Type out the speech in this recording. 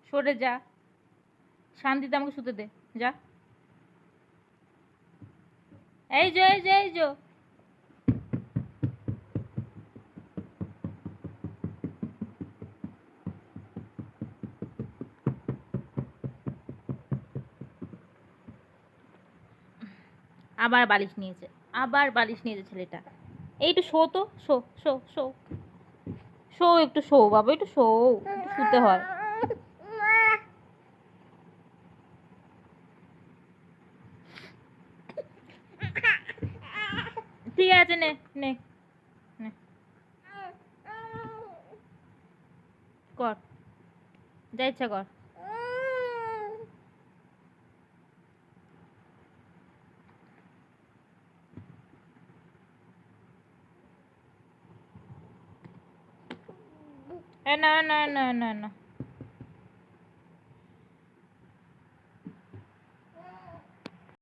সরে যা, শান্তিতে আমাকে শুতে দে, যা। এই যো, এই যো, এই যো। আবার বালিশ নিয়েছে, আবার বালিশ নিয়েছে ছেলেটা। এই একটু শো তো, শো শো শো শো, একটু শো বাবা, একটু শো, একটু শুতে হয়। ঠিক আছে, নে নে নে, কর, যা ইচ্ছা কর। না না না না না।